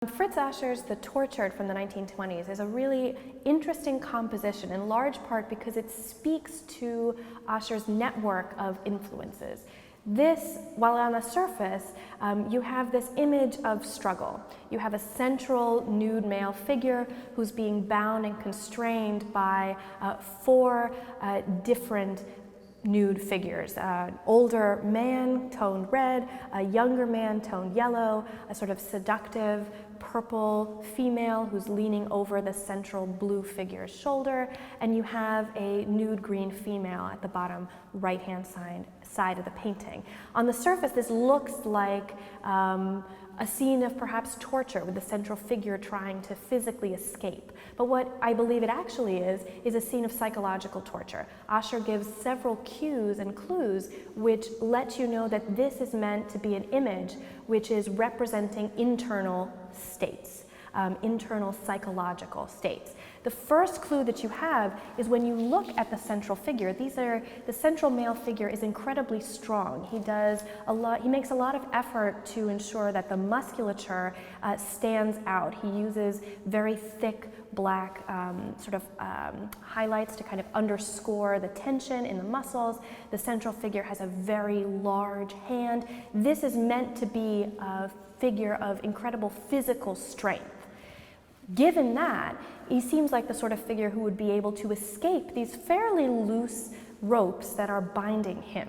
Fritz Ascher's The Tortured from the 1920s is a really interesting composition, in large part because it speaks to Ascher's network of influences. This, while on the surface, you have this image of struggle. You have a central nude male figure who's being bound and constrained by four different nude figures. An older man, toned red, a younger man, toned yellow, a sort of seductive purple female who's leaning over the central blue figure's shoulder, and you have a nude green female at the bottom right-hand side of the painting. On the surface, this looks like a scene of perhaps torture with the central figure trying to physically escape. But what I believe it actually is a scene of psychological torture. Ascher gives several cues and clues which let you know that this is meant to be an image which is representing internal states, internal psychological states. The first clue that you have is when you look at the central figure. The central male figure is incredibly strong. He makes a lot of effort to ensure that the musculature stands out. He uses very thick black highlights to kind of underscore the tension in the muscles. The central figure has a very large hand. This is meant to be a figure of incredible physical strength. Given that, he seems like the sort of figure who would be able to escape these fairly loose ropes that are binding him.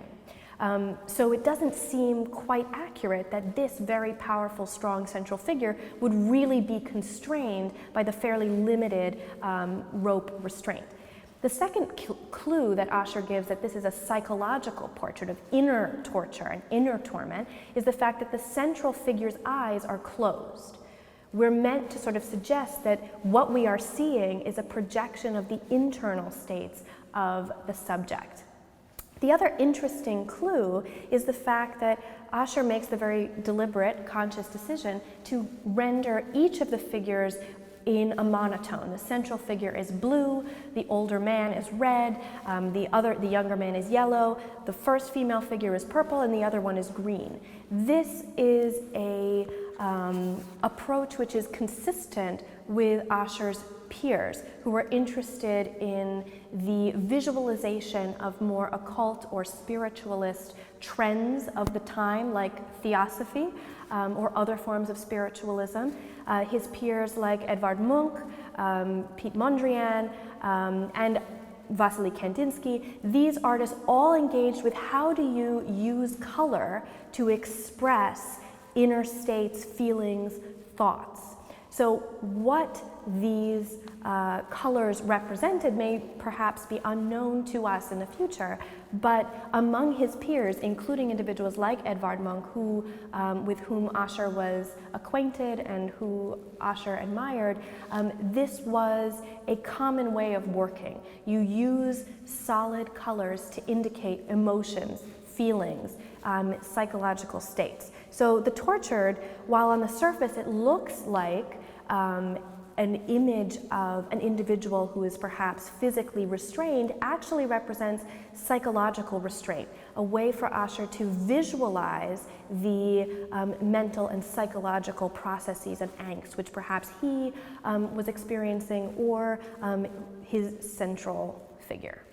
So it doesn't seem quite accurate that this very powerful, strong central figure would really be constrained by the fairly limited rope restraint. The second clue that Ascher gives that this is a psychological portrait of inner torture and inner torment is the fact that the central figure's eyes are closed. We're meant to sort of suggest that what we are seeing is a projection of the internal states of the subject. The other interesting clue is the fact that Ascher makes the very deliberate, conscious decision to render each of the figures in a monotone. The central figure is blue, the older man is red, the younger man is yellow, the first female figure is purple, and the other one is green. This is a approach which is consistent with Ascher's peers, who were interested in the visualization of more occult or spiritualist trends of the time, like theosophy or other forms of spiritualism. His peers like Edvard Munch, Piet Mondrian, and Wassily Kandinsky, these artists all engaged with how do you use color to express inner states, feelings, thoughts. So what these colors represented may perhaps be unknown to us in the future, but among his peers, including individuals like Edvard Munch, with whom Ascher was acquainted and who Ascher admired, this was a common way of working. You use solid colors to indicate emotions, feelings, psychological states. So The Tortured, while on the surface it looks like an image of an individual who is perhaps physically restrained, actually represents psychological restraint, a way for Ascher to visualize the mental and psychological processes and angst which perhaps he was experiencing or his central figure.